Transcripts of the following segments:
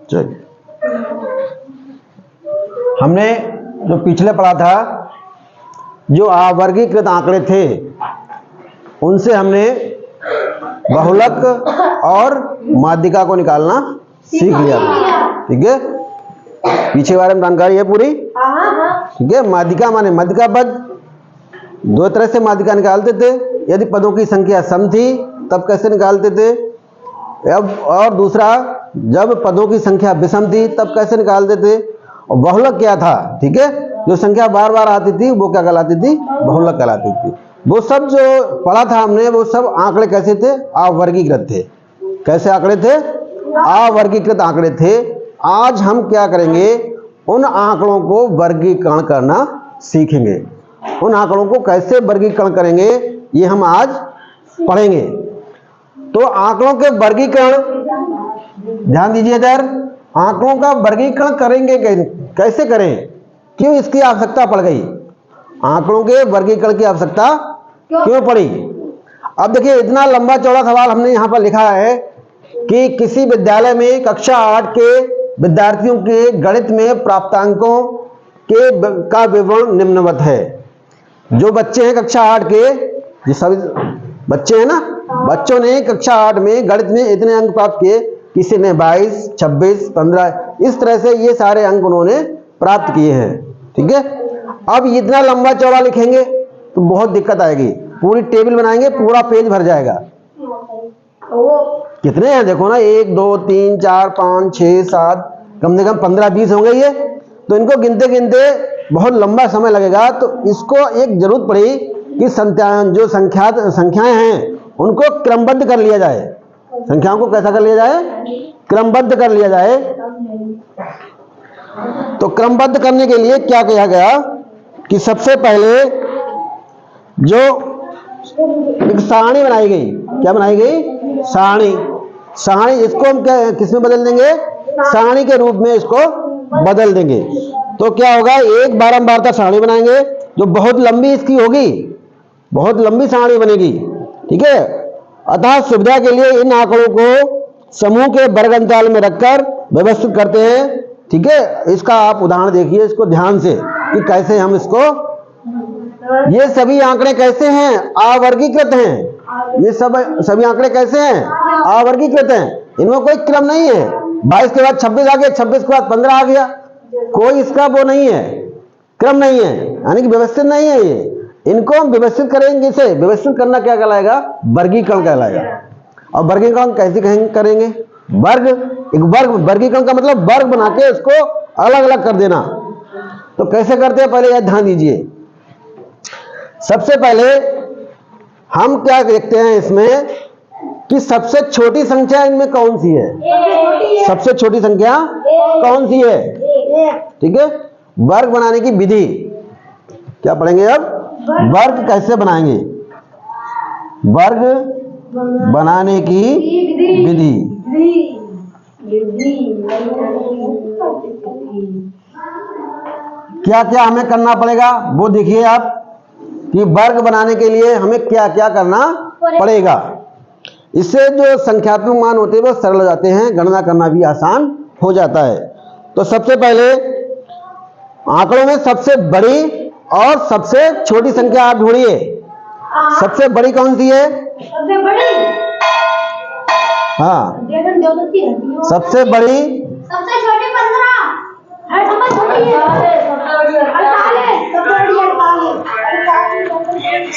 चलिए, हमने जो पिछले पढ़ा था, जो अवर्गीकृत आंकड़े थे उनसे हमने बहुलक और माध्यिका को निकालना सीख लिया था। ठीक है, पीछे बारे में जानकारी है पूरी। ठीक है, माध्यिका माने माध्यिका पद, दो तरह से माध्यिका निकालते थे। यदि पदों की संख्या सम थी तब कैसे निकालते थे, अब और दूसरा जब पदों की संख्या विषम थी तब कैसे निकालते थे। और बहुलक क्या था, ठीक है, जो संख्या बार बार आती थी वो क्या कहलाती थी, बहुलक कहलाती थी। वो सब जो पढ़ा था हमने, वो सब आंकड़े कैसे थे, अवर्गीकृत थे। कैसे आंकड़े थे, अवर्गीकृत आंकड़े थे। आज हम क्या करेंगे, उन आंकड़ों को वर्गीकरण करना सीखेंगे। उन आंकड़ों को कैसे वर्गीकरण करेंगे ये हम आज पढ़ेंगे। तो आंकड़ों के वर्गीकरण, ध्यान दीजिए इधर, आंकड़ों का वर्गीकरण करेंगे कैसे करें, क्यों इसकी आवश्यकता पड़ गई, आंकड़ों के वर्गीकरण की आवश्यकता क्यों पड़ी। अब देखिए, इतना लंबा चौड़ा सवाल हमने यहाँ पर लिखा है कि किसी विद्यालय में कक्षा 8 के विद्यार्थियों के गणित में प्राप्तांकों का विवरण निम्नवत है। जो बच्चे हैं कक्षा 8 के, ये सभी बच्चे हैं ना, बच्चों ने कक्षा 8 में गणित में इतने अंक प्राप्त किए, किसी ने 22, 26, 15, इस तरह से ये सारे अंक उन्होंने प्राप्त किए हैं। ठीक है, अब इतना लंबा चौड़ा लिखेंगे तो बहुत दिक्कत आएगी। पूरी टेबल बनाएंगे, पूरा पेज भर जाएगा। कितने हैं देखो ना, 1 2 3 4 5 6 7, कम से कम 15-20 होंगे ये। तो इनको गिनते गिनते बहुत लंबा समय लगेगा। तो इसको एक जरूरत पड़ी कि जो संख्याएं हैं उनको क्रमबद्ध कर लिया जाए। संख्याओं को कैसा कर लिया जाए, क्रमबद्ध कर लिया जाए। तो क्रमबद्ध करने के लिए क्या किया गया कि सबसे पहले जो एक सारणी बनाई गई, क्या बनाई गई, सारणी। इसको हम क्या किसमें बदल देंगे, सारणी के रूप में इसको बदल देंगे। तो क्या होगा, एक बारंबारता सारणी बनाएंगे जो बहुत लंबी इसकी होगी, बहुत लंबी सारणी बनेगी। ठीक है, अतः सुविधा के लिए इन आंकड़ों को समूह के वर्ग अंतराल में रखकर व्यवस्थित करते हैं। ठीक है, इसका आप उदाहरण देखिए इसको ध्यान से कि कैसे हम इसको, ये सभी आंकड़े कैसे हैं, अवर्गीकृत हैं। ये सभी आंकड़े कैसे हैं, अवर्गीकृत हैं। इनमें कोई क्रम नहीं है। 22 के बाद 26 आ गया, 26 के बाद 15 आ गया, कोई इसका वो नहीं है, क्रम नहीं है, यानी कि व्यवस्थित नहीं है ये। इनको हम व्यवस्थित करेंगे। इसे व्यवस्थित करना क्या कहलाएगा, वर्गीकरण कहलाएगा। और वर्गीकरण कैसे करेंगे, वर्गीकरण का मतलब वर्ग बना के उसको अलग अलग कर देना। तो कैसे करते हैं, पहले यह ध्यान दीजिए। सबसे पहले हम क्या देखते हैं इसमें कि सबसे छोटी संख्या इनमें कौन सी है, सबसे छोटी संख्या कौन सी है। ठीक है, वर्ग बनाने की विधि क्या पढ़ेंगे अब, वर्ग कैसे बनाएंगे, वर्ग बनाने की विधि। क्या क्या हमें करना पड़ेगा वो देखिए आप, कि वर्ग बनाने के लिए हमें क्या क्या करना पड़ेगा। इससे जो संख्यात्मक मान होते हैं वो सरल हो जाते हैं, गणना करना भी आसान हो जाता है। तो सबसे पहले आंकड़ों में सबसे बड़ी और सबसे छोटी संख्या आप ढूंढिए। सबसे बड़ी कौन सी है, सबसे बड़ी, हाँ सबसे बड़ी, सबसे छोटी 15,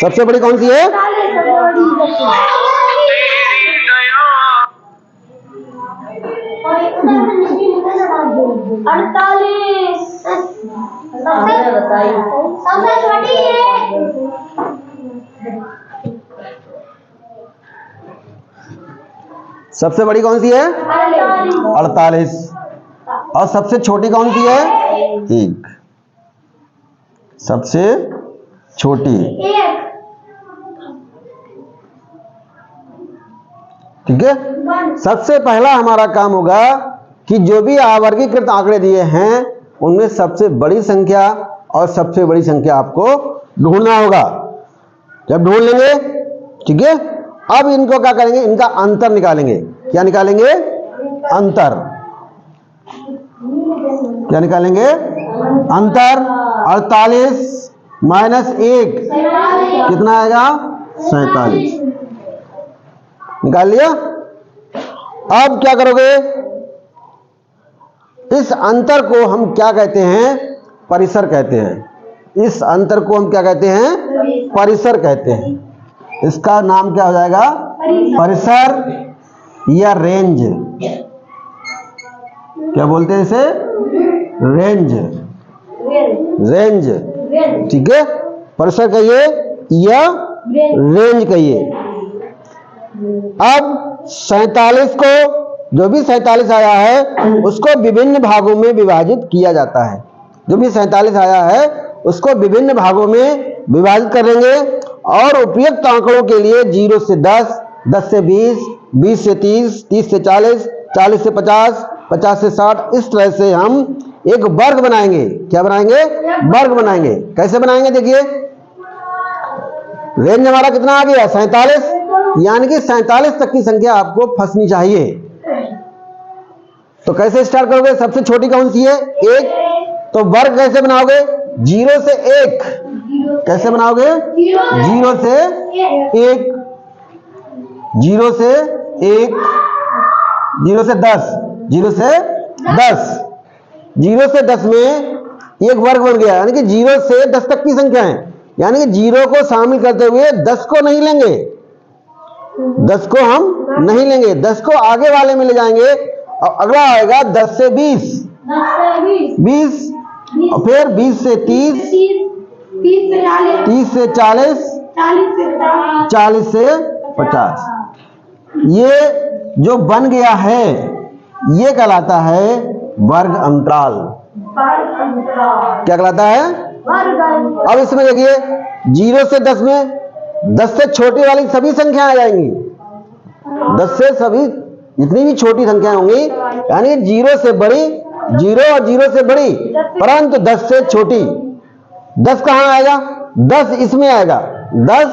सबसे बड़ी कौन सी है, सबसे छोटी है, सबसे बड़ी कौन सी है 48। और सबसे छोटी कौन सी है 1, सबसे छोटी। ठीक है, सबसे पहला हमारा काम होगा कि जो भी अवर्गीकृत आंकड़े दिए हैं उनमें सबसे बड़ी संख्या और सबसे बड़ी संख्या आपको ढूंढना होगा। जब ढूंढ लेंगे, ठीक है, अब इनको क्या करेंगे, इनका अंतर निकालेंगे। क्या निकालेंगे, अंतर। क्या निकालेंगे? अंतर 48 माइनस 1 कितना आएगा? 47। निकाल लिया। अब क्या करोगे? इस अंतर को हम क्या कहते हैं? परिसर कहते हैं। इस अंतर को हम क्या कहते हैं? परिसर कहते हैं। इसका नाम क्या हो जाएगा? परिसर या रेंज। क्या बोलते हैं इसे? रेंज। रेंज, ठीक है। परिसर कहिए या रेंज कहिए। अब 47 को, जो भी 47 आया है उसको विभिन्न भागों में विभाजित किया जाता है। जो भी 47 आया है उसको विभिन्न भागों में विभाजित करेंगे और उपयुक्त आंकड़ों के लिए 0 से 10, 10 से 20, 20 से 30, 30 से 40, 40 से 50, 50 से 60, इस तरह से हम एक वर्ग बनाएंगे। क्या बनाएंगे? वर्ग बनाएंगे। कैसे बनाएंगे? देखिए, रेंज हमारा कितना आ गया? 47, यानी कि 47 तक की संख्या आपको फंसनी चाहिए। तो कैसे स्टार्ट करोगे? सबसे छोटी कौन सी है? 1। तो वर्ग कैसे बनाओगे? 0 से 1। कैसे बनाओगे? 0 से 1, 0 से 1, 0 से 10, 0 से 10, 0 से 10 में एक वर्ग बन गया, यानी कि 0 से 10 तक की संख्या है। यानी कि 0 को शामिल करते हुए 10 को नहीं लेंगे, 10 को हम नहीं लेंगे, 10 को आगे वाले में ले जाएंगे। और अगला आएगा 10 से 20, 20, और फिर 20 से 30, 30 से 40, 40 से 50। ये जो बन गया है ये कहलाता है वर्ग अंतराल। क्या कहलाता है? अब इसमें देखिए, 0 से 10 में 10 से छोटी वाली सभी संख्याएं आ जाएंगी। 10 से सभी जितनी भी छोटी संख्याएं होंगी, यानी 0 से बड़ी, 0 और 0 से बड़ी, परंतु 10 से छोटी। 10 कहां आएगा? 10 इसमें आएगा। 10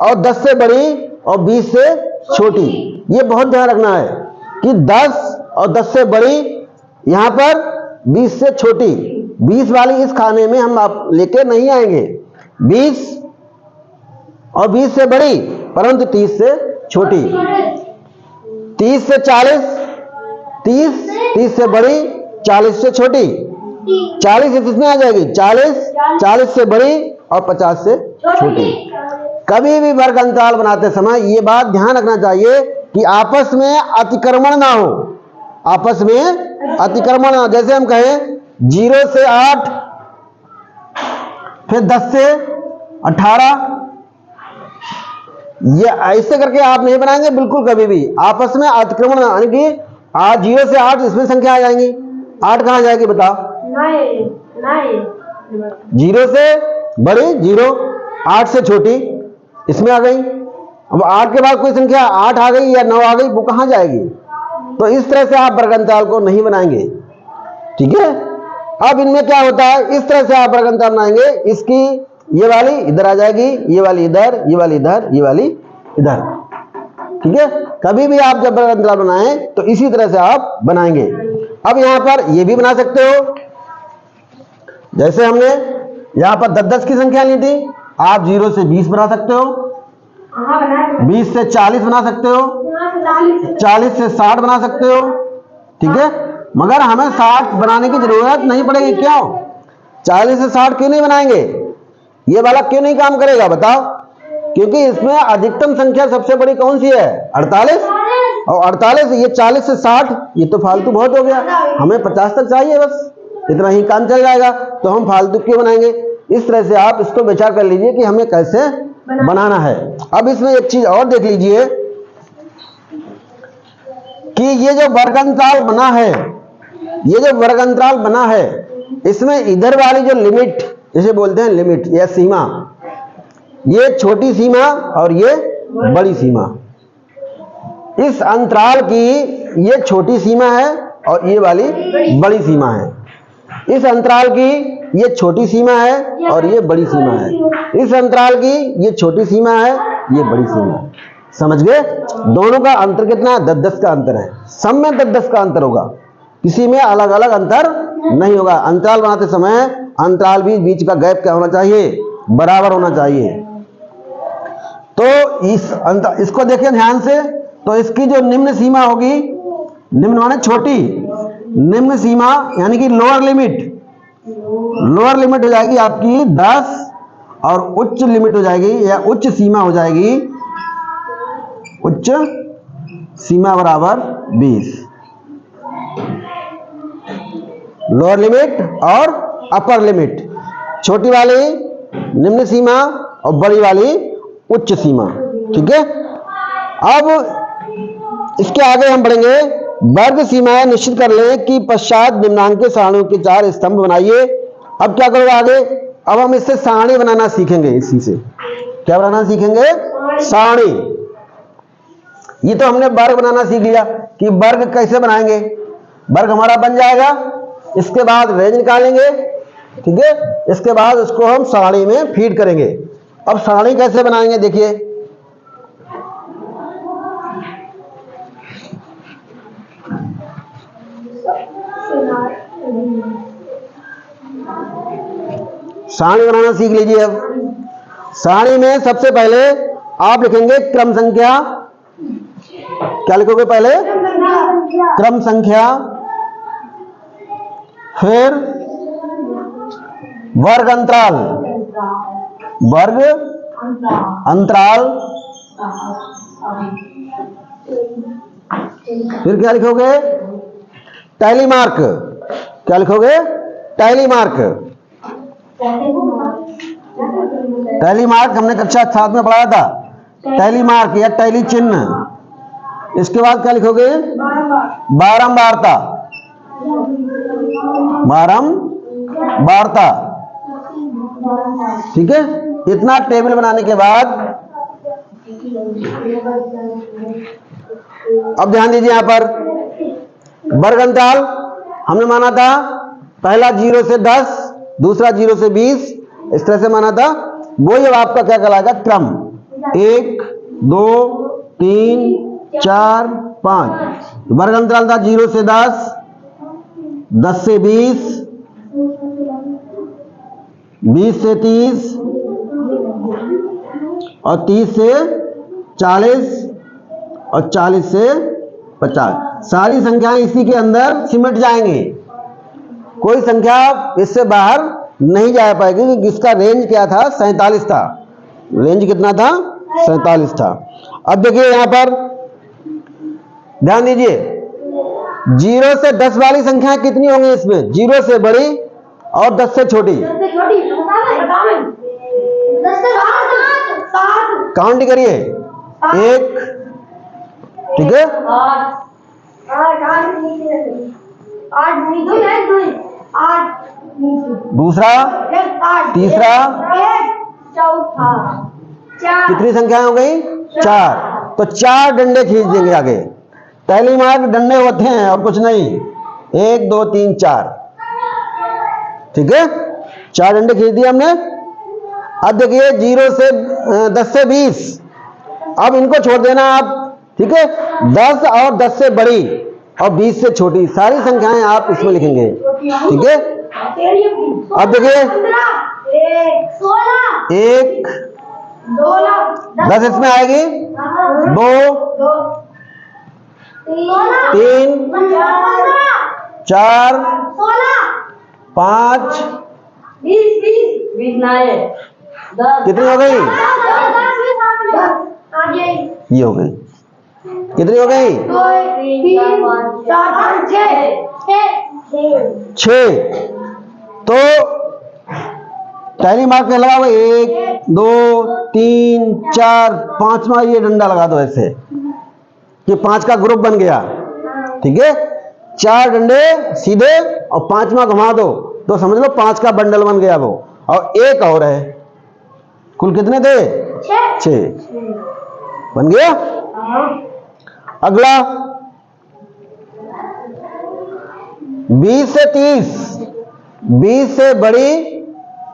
और 10 से बड़ी और 20 से छोटी। ये बहुत ध्यान रखना है कि 10 और 10 से बड़ी, यहां पर 20 से छोटी। 20 वाली इस खाने में हम आप लेके नहीं आएंगे। 20 और 20 से बड़ी परंतु 30 से छोटी। 30 से 40, 30 से बड़ी, 40 से छोटी। 40 इसमें आ जाएगी, 40 से बड़ी और 50 से छोटी। कभी भी वर्ग अंतराल बनाते समय ये बात ध्यान रखना चाहिए कि आपस में अतिक्रमण ना हो। आपस में अतिक्रमण ना हो। जैसे हम कहें 0 से 8, फिर 10 से 18, ये ऐसे करके आप नहीं बनाएंगे बिल्कुल कभी भी। आपस में अतिक्रमण, यानी कि 0 से 8 इसमें संख्या आ जाएंगी। 8 कहां जाएगी बताओ? 0 से बड़ी 0, 8 से छोटी इसमें आ गई। अब 8 के बाद कोई संख्या 8 आ गई या 9 आ गई, वो कहां जाएगी? तो इस तरह से आप वर्ग अंतराल को नहीं बनाएंगे, ठीक है। अब इनमें क्या होता है, इस तरह से आप वर्ग अंतराल बनाएंगे। इसकी ये वाली इधर आ जाएगी, ये वाली इधर, ये वाली इधर, ये वाली इधर, ठीक है। कभी भी आप जब वर्ग अंतराल बनाएं तो इसी तरह से आप बनाएंगे। अब यहां पर ये भी बना सकते हो, जैसे हमने यहां पर 10-10 की संख्या ली थी, आप 0 से 20 बना सकते हो, 20 से 40 बना सकते हो, 40 से 60 बना सकते हो, ठीक है। मगर हमें 60 बनाने की जरूरत नहीं पड़ेगी। क्यों? 40 से 60 क्यों नहीं बनाएंगे? ये वाला क्यों नहीं काम करेगा बताओ? क्योंकि इसमें अधिकतम संख्या सबसे बड़ी कौन सी है? 48। और 48, ये 40 से 60, ये तो फालतू बहुत हो गया। हमें 50 तक चाहिए, बस इतना ही काम चल जाएगा। तो हम फालतू क्यों बनाएंगे? इस तरह से आप इसको विचार कर लीजिए कि हमें कैसे बनाना है। अब इसमें एक चीज और देख लीजिए कि ये जो वर्ग अंतराल बना है, ये जो वर्ग अंतराल बना है, इसमें इधर वाली जो लिमिट, जिसे बोलते हैं लिमिट या सीमा, ये छोटी सीमा और ये बड़ी सीमा। इस अंतराल की ये छोटी सीमा है और ये वाली बड़ी सीमा है। इस अंतराल की ये छोटी सीमा है और ये बड़ी सीमा है। इस अंतराल की ये छोटी सीमा है, ये बड़ी सीमा है। समझ गए? दोनों का अंतर कितना है? 10-10 का अंतर है। सब में 10-10 का अंतर होगा। किसी में अलग अलग अंतर नहीं होगा। अंतराल बनाते समय अंतराल भी बीच का गैप क्या होना चाहिए, बराबर होना चाहिए। तो इसको देखिए ध्यान से। तो इसकी जो निम्न सीमा होगी, निम्न माने छोटी, निम्न सीमा यानी कि लोअर लिमिट हो जाएगी आपकी 10 और उच्च लिमिट हो जाएगी या उच्च सीमा हो जाएगी, उच्च सीमा बराबर 20। लोअर लिमिट और अपर लिमिट, छोटी वाली निम्न सीमा और बड़ी वाली उच्च सीमा। ठीक है। अब इसके आगे हम बढ़ेंगे। वर्ग सीमाएं निश्चित कर लें कि पश्चात निम्नांकित सारणियों के 4 स्तंभ बनाइए। अब क्या करोगे आगे, अब हम इससे सारणी बनाना सीखेंगे। इसी से क्या बनाना सीखेंगे, सारणी। ये तो हमने वर्ग बनाना सीख लिया कि वर्ग कैसे बनाएंगे, वर्ग हमारा बन जाएगा। इसके बाद रेंज निकालेंगे, ठीक है। इसके बाद उसको हम सारणी में फीड करेंगे। अब सारणी कैसे बनाएंगे देखिए, सारणी बनाना सीख लीजिए। अब सारणी में सबसे पहले आप लिखेंगे क्रम संख्या। क्या लिखोगे पहले, क्रम संख्या, फिर वर्ग अंतराल, वर्ग अंतराल, फिर क्या लिखोगे, टैली मार्क। क्या लिखोगे, टैली मार्क। टैली मार्क हमने कक्षा 7 में पढ़ाया था, टैली मार्क या टैली चिन्ह। इसके बाद क्या लिखोगे, बारंबारता, बारंबारता। ठीक है। इतना टेबल बनाने के बाद अब ध्यान दीजिए यहां पर वर्ग अंतराल हमने माना था, पहला 0 से 10, दूसरा 0 से 20, इस तरह से माना था। वो ये आपका क्या कहलाएगा, क्रम। 1 2 3 4 5। वर्ग अंतराल था 0 से 10, 10 से 20, 20 से 30 और 30 से 40 और 40 से 50। सारी संख्याएं इसी के अंदर सिमट जाएंगी, कोई संख्या इससे बाहर नहीं जा पाएगी। कि इसका रेंज क्या था, 47 था। रेंज कितना था, 47 था। अब देखिए यहां पर ध्यान दीजिए, 0 से 10 वाली संख्या कितनी होंगी इसमें, 0 से बड़ी और 10 से छोटी। काउंट करिए, 1, ठीक है, दूसरा, तीसरा, कितनी संख्याएं हो गई, 4। तो 4 डंडे खींच देंगे आगे। टैली मार्क डंडे होते हैं और कुछ नहीं, 1 2 3 4। ठीक है, 4 डंडे खींच दिए हमने। अब देखिए 0 से 10 से 20, अब इनको छोड़ देना आप। ठीक है, 10 और 10 से बड़ी और 20 से छोटी सारी संख्याएं आप इसमें लिखेंगे। ठीक है। अब देखिए 1 10 इसमें आएगी, 2 3 4 5 कितनी हो गई, ये हो गई। कितनी हो गई, 6। तो टैली मार्क में लगा हुआ 1 2 3 4 5वां ये डंडा लगा दो ऐसे कि 5 का ग्रुप बन गया। ठीक है, 4 डंडे सीधे और 5वां घुमा दो तो समझ लो 5 का बंडल बन गया वो। और एक और है, कुल कितने थे, 6 बन गया। अगला 20 से 30, 20 से बड़ी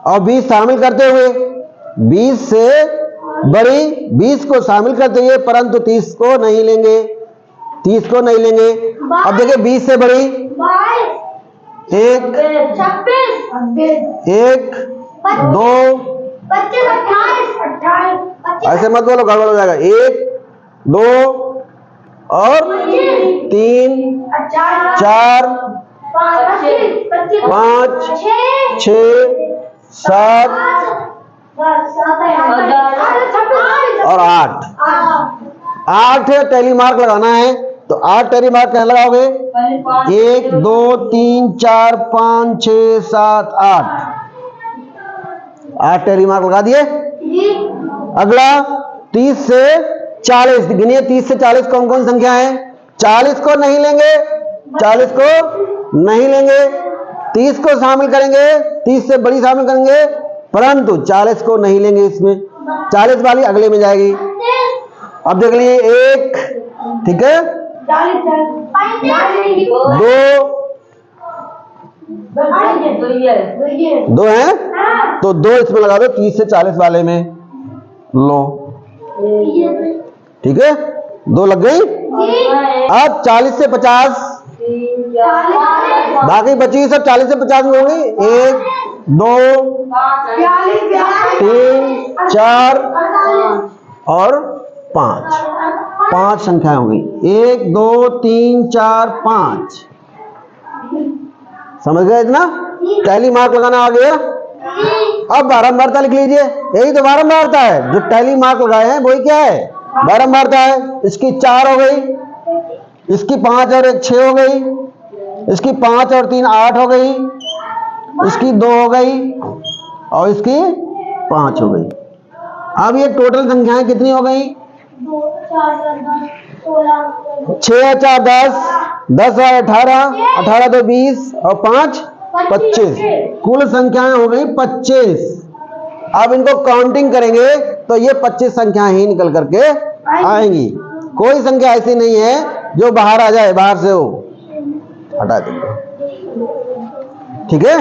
और 20 शामिल करते हुए, 20 से बड़ी 20 को शामिल करते हुए, परंतु 30 को नहीं लेंगे, 30 को नहीं लेंगे। अब देखिए 20 से बड़ी एक 26 एक 2 25 28 ऐसे मत बोलो, गड़बड़ हो जाएगा। 1 2 और 3 4 5 6 7 और 8। 8 है, टैली मार्क लगाना है तो 8 टैली मार्क कहाँ लगाओगे? 1 2 3 4 5 6 7 8। 8 टैली मार्क लगा दिए। अगला 30 से 40 गिनिए। 30 से 40 कौन कौन संख्या है? 40 को नहीं लेंगे, 40 को नहीं लेंगे, 30 को शामिल करेंगे, 30 से बड़ी शामिल करेंगे, परंतु 40 को नहीं लेंगे। इसमें 40 वाली अगले में जाएगी। अब देख लीजिए 1, ठीक है, 2 है तो 2 इसमें लगा दो 30 से 40 वाले में। लो, ठीक है, 2 लग गई। अब 40 से 50 बाकी बची सब 40 से 50 में होंगी। 1 2 3 4 और 5 संख्याएं होंगी। 1 2 3 4 5। समझ गए इतना? टैली मार्क लगाना आ गया। अब बारंबारता लिख लीजिए। यही तो बारंबारता है, जो टैली मार्क लगाए हैं वही क्या है? बारंबारता है। इसकी 4 हो गई, इसकी 5 और 1 6 हो गई, इसकी 5 और 3 8 हो गई, इसकी 2 हो गई और इसकी 5 हो गई। अब ये टोटल संख्याएं कितनी हो गई? 6 4 10 10 और 18 18 2 20 और 5 25। कुल संख्याएं हो गई 25। अब इनको काउंटिंग करेंगे तो ये 25 संख्याएं ही निकल करके आएंगी। कोई संख्या ऐसी नहीं है जो बाहर आ जाए, बाहर से हो हटा देंगे। ठीक है।